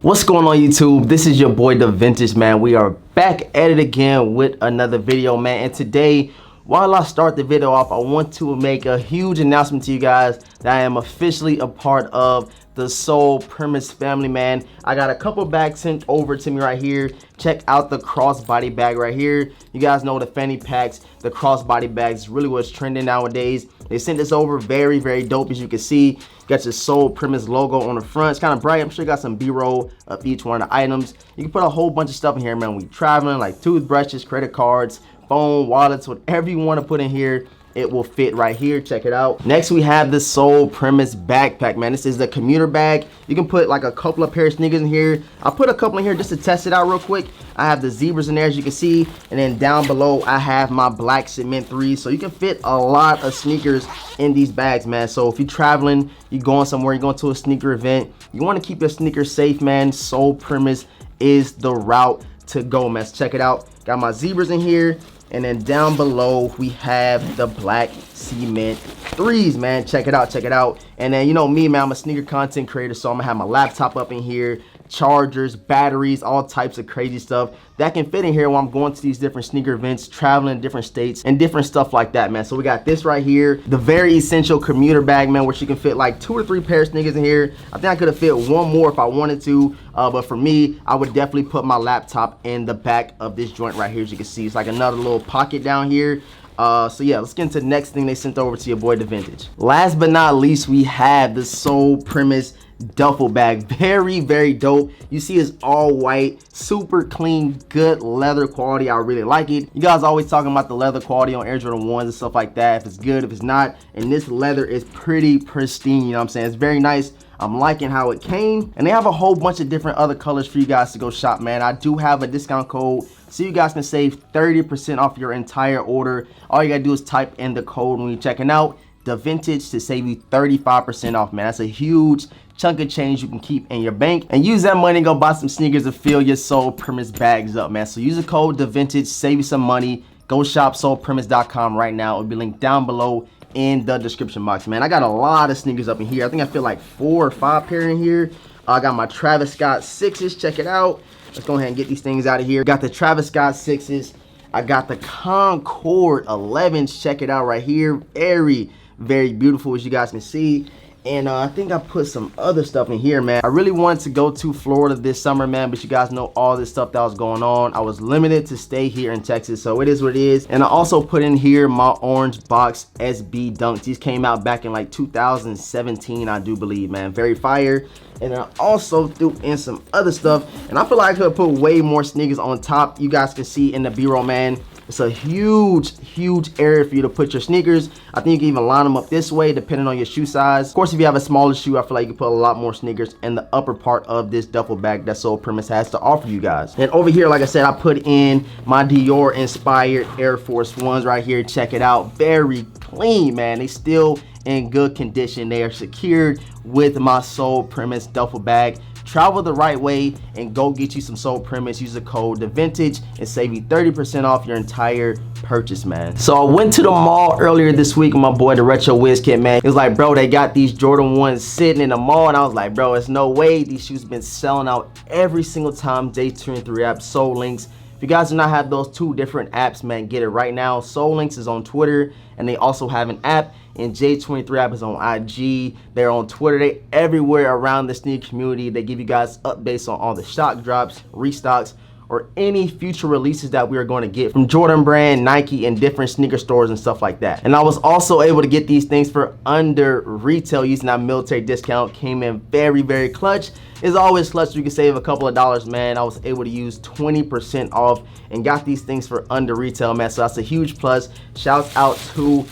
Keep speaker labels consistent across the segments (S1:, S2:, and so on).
S1: What's going on YouTube? This is your boy DEVINTAGE, man. We are back at it again with another video, man. And today, while I start the video off, I want to make a huge announcement to you guys that I am officially a part of the Soul Premise family, man. I got a couple bags sent over to me right here. Check out the crossbody bag right here. You guys know the fanny packs, the crossbody bags really what's trending nowadays. They sent this over, very dope. As you can see, got your Soul Premise logo on the front. It's kind of bright. I'm sure you got some B-roll of each one of the items. You can put a whole bunch of stuff in here, man. When you're traveling, like toothbrushes, credit cards, phone, wallets, whatever you want to put in here, it will fit right here. Check it out. Next, we have the Soul Premise backpack, man. This is the commuter bag. You can put like a couple of pair of sneakers in here. I'll put a couple in here just to test it out real quick. I have the zebras in there, as you can see, and then down below I have my black cement 3s. So you can fit a lot of sneakers in these bags, man. So if you're traveling, you're going somewhere, you're going to a sneaker event, you want to keep your sneakers safe, man, Soul Premise is the route to go, man. So check it out. Got my zebras in here. And then down below we have the black cement 3s, man. Check it out, check it out. And then you know me, man, I'm a sneaker content creator, so I'm gonna have my laptop up in here, chargers, batteries, all types of crazy stuff that can fit in here when I'm going to these different sneaker events, traveling in different states and different stuff like that, man. So we got this right here, the very essential commuter bag, man, which you can fit like 2 or 3 pairs of sneakers in here. I think I could have fit one more if I wanted to, but for me, I would definitely put my laptop in the back of this joint right here. As you can see, it's like another little pocket down here. So yeah, let's get into the next thing they sent over to your boy DEVINTAGE. Last but not least, we have the Soul Premise duffel bag. Very dope. You see it's all white, super clean, good leather quality. I really like it. You guys always talking about the leather quality on Air Jordan 1s and stuff like that, if it's good, if it's not, and this leather is pretty pristine, you know what I'm saying? It's very nice. I'm liking how it came, and they have a whole bunch of different other colors for you guys to go shop, man. I do have a discount code so you guys can save 30% off your entire order. All you gotta do is type in the code when you're checking out, DEVINTAGE, to save you 35% off, man. That's a huge chunk of change you can keep in your bank, and use that money and go buy some sneakers to fill your Soul Premise bags up, man. So use the code DEVINTAGE, save you some money. Go shop soulpremise.com right now. It'll be linked down below in the description box, man. I got a lot of sneakers up in here. I think I feel like 4 or 5 pair in here. I got my Travis Scott 6s. Check it out. Let's go ahead and get these things out of here. Got the Travis Scott 6s. I got the Concord 11s. Check it out right here. Very beautiful, as you guys can see. And I think I put some other stuff in here, man. I really wanted to go to Florida this summer, man, but you guys know all this stuff that was going on. I was limited to stay here in Texas, so it is what it is. And I also put in here my orange box SB Dunks. These came out back in like 2017, I do believe, man. Very fire. And I also threw in some other stuff, and I feel like I could put way more sneakers on top. You guys can see in the B-roll, man. It's a huge area for you to put your sneakers. I think you can even line them up this way depending on your shoe size. Of course, if you have a smaller shoe, I feel like you can put a lot more sneakers in the upper part of this duffel bag that Soul Premise has to offer you guys. And over here, like I said, I put in my Dior inspired Air Force 1s right here. Check it out. Very clean, man. They still in good condition. They are secured with my Soul Premise duffel bag. Travel the right way and go get you some Soul Premise. Use the code DEVINTAGE and save you 30% off your entire purchase, man. So I went to the mall earlier this week with my boy, the Retro Whiz Kid, man. He was like, bro, they got these Jordan 1s sitting in the mall. And I was like, bro, it's no way. These shoes been selling out every single time. J23 app, Soul Links. If you guys do not have those 2 different apps, man, get it right now. Soul Links is on Twitter, and they also have an app, and J23 app is on IG. They're on Twitter. They everywhere around the sneaker community. They give you guys updates on all the stock drops, restocks, or any future releases that we are going to get from Jordan Brand, Nike, and different sneaker stores and stuff like that. And I was also able to get these things for under retail using that military discount. Came in very clutch. It's always clutch. You can save a couple of dollars, man. I was able to use 20% off and got these things for under retail, man. So that's a huge plus. Shouts out to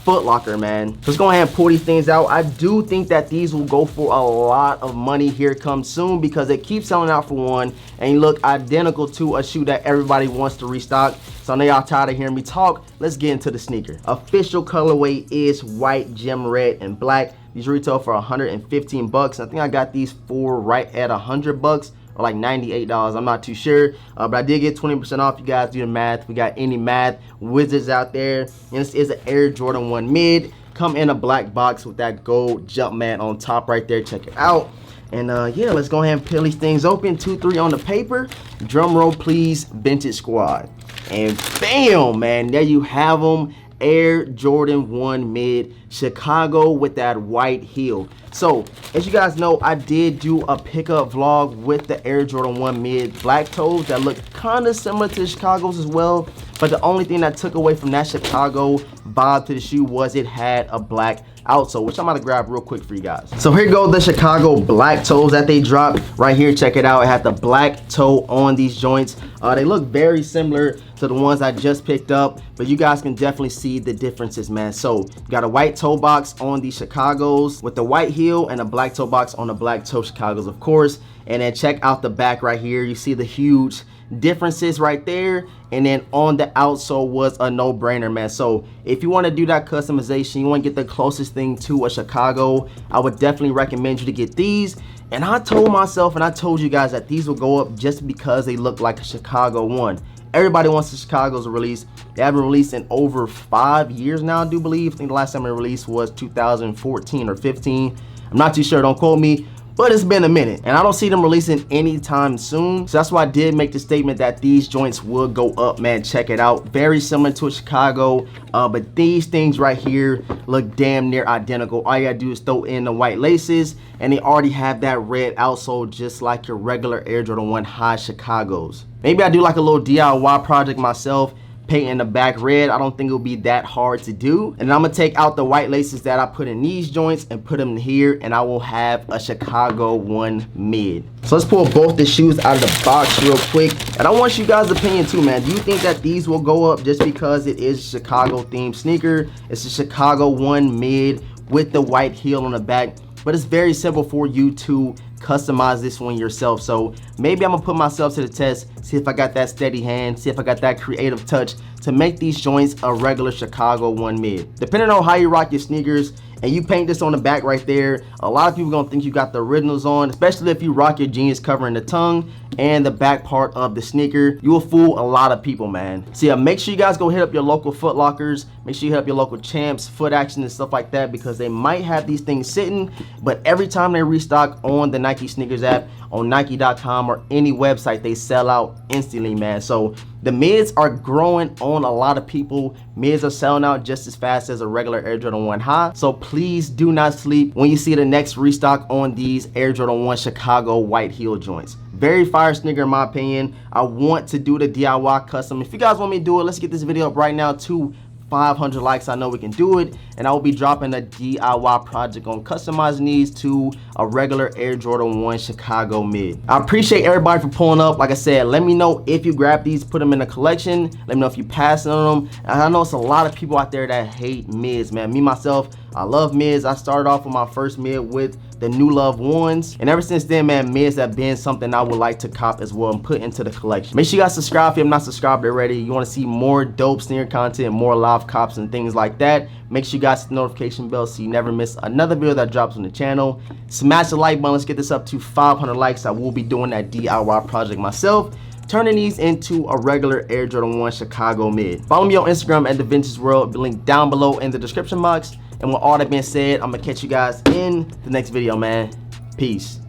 S1: Footlocker, man. Let's go ahead and pull these things out. I do think that these will go for a lot of money here come soon because they keep selling out for one and you look identical to a shoe that everybody wants to restock. So I know y'all tired of hearing me talk. Let's get into the sneaker. Official colorway is white, gem red, and black. These retail for 115 bucks. I think I got these for right at 100 bucks. Or like $98, I'm not too sure, but I did get 20% off. You guys do the math. We got any math wizards out there, and this is an Air Jordan 1 mid. Come in a black box with that gold jump mat on top right there. Check it out. And yeah, let's go ahead and peel these things open. 2, 3 on the paper. Drum roll, please, Vintage Squad. And bam, man, there you have them. Air Jordan 1 Mid Chicago with that white heel. So as you guys know, I did do a pickup vlog with the Air Jordan 1 Mid black toes that look kind of similar to Chicago's as well, but the only thing that took away from that Chicago vibe to the shoe was it had a black outsole, which I'm gonna grab real quick for you guys. So here go the Chicago black toes that they dropped right here. Check it out. It had the black toe on these joints. They look very similar to the ones I just picked up, but you guys can definitely see the differences, man. So you got a white toe box on the Chicagos with the white heel and a black toe box on the black toe Chicagos, of course. And then check out the back right here. You see the huge differences right there, and then on the outsole was a no-brainer, man. So if you want to do that customization, you want to get the closest thing to a Chicago, I would definitely recommend you to get these. And I told myself and I told you guys that these will go up just because they look like a Chicago one. Everybody wants the Chicago's release. They haven't released in over 5 years now, I do believe. I think the last time they released was 2014 or 15. I'm not too sure, don't quote me, but it's been a minute and I don't see them releasing anytime soon. So that's why I did make the statement that these joints would go up, man. Check it out. Very similar to a Chicago, but these things right here look damn near identical. All you gotta do is throw in the white laces and they already have that red outsole just like your regular Air Jordan 1 High Chicagos. Maybe I do like a little DIY project myself, painting the back red. I don't think it'll be that hard to do. And I'm gonna take out the white laces that I put in these joints and put them here, and I will have a Chicago 1 Mid. So let's pull both the shoes out of the box real quick. And I want you guys' opinion too, man. Do you think that these will go up just because it is a Chicago themed sneaker? It's a Chicago 1 Mid with the white heel on the back, but it's very simple for you to customize this one yourself. So maybe I'm gonna put myself to the test, see if I got that steady hand, see if I got that creative touch to make these joints a regular Chicago 1 Mid. Depending on how you rock your sneakers and you paint this on the back right there, a lot of people gonna think you got the originals on, especially if you rock your jeans covering the tongue and the back part of the sneaker. You will fool a lot of people, man. So yeah, make sure you guys go hit up your local Footlockers, make sure you hit up your local Champs, Foot Action and stuff like that, because they might have these things sitting, but every time they restock on the Nike sneakers app, on Nike.com or any website, they sell out instantly, man. So the mids are growing on a lot of people. Mids are selling out just as fast as a regular Air Jordan 1 High. So please do not sleep when you see the next restock on these Air Jordan 1 Chicago white heel joints. Very fire sneaker in my opinion. I want to do the DIY custom. If you guys want me to do it, let's get this video up right now to 500 likes. I know we can do it, and I will be dropping a DIY project on customizing these to a regular Air Jordan 1 Chicago Mid. I appreciate everybody for pulling up. Like I said, let me know if you grab these, put them in a collection. Let me know if you pass on them. And I know it's a lot of people out there that hate mids, man. Me myself, I love mids. I started off with my first mid with the New Love ones, and ever since then, man, mids have been something I would like to cop as well and put into the collection. Make sure you guys subscribe if you're not subscribed already. You want to see more dope sneaker content, more live cops and things like that, make sure you guys hit the notification bell so you never miss another video that drops on the channel. Smash the like button. Let's get this up to 500 likes. I will be doing that DIY project myself, turning these into a regular Air Jordan 1 Chicago Mid. Follow me on Instagram at The Vintage World, link down below in the description box. And with all that being said, I'm gonna catch you guys in the next video, man. Peace.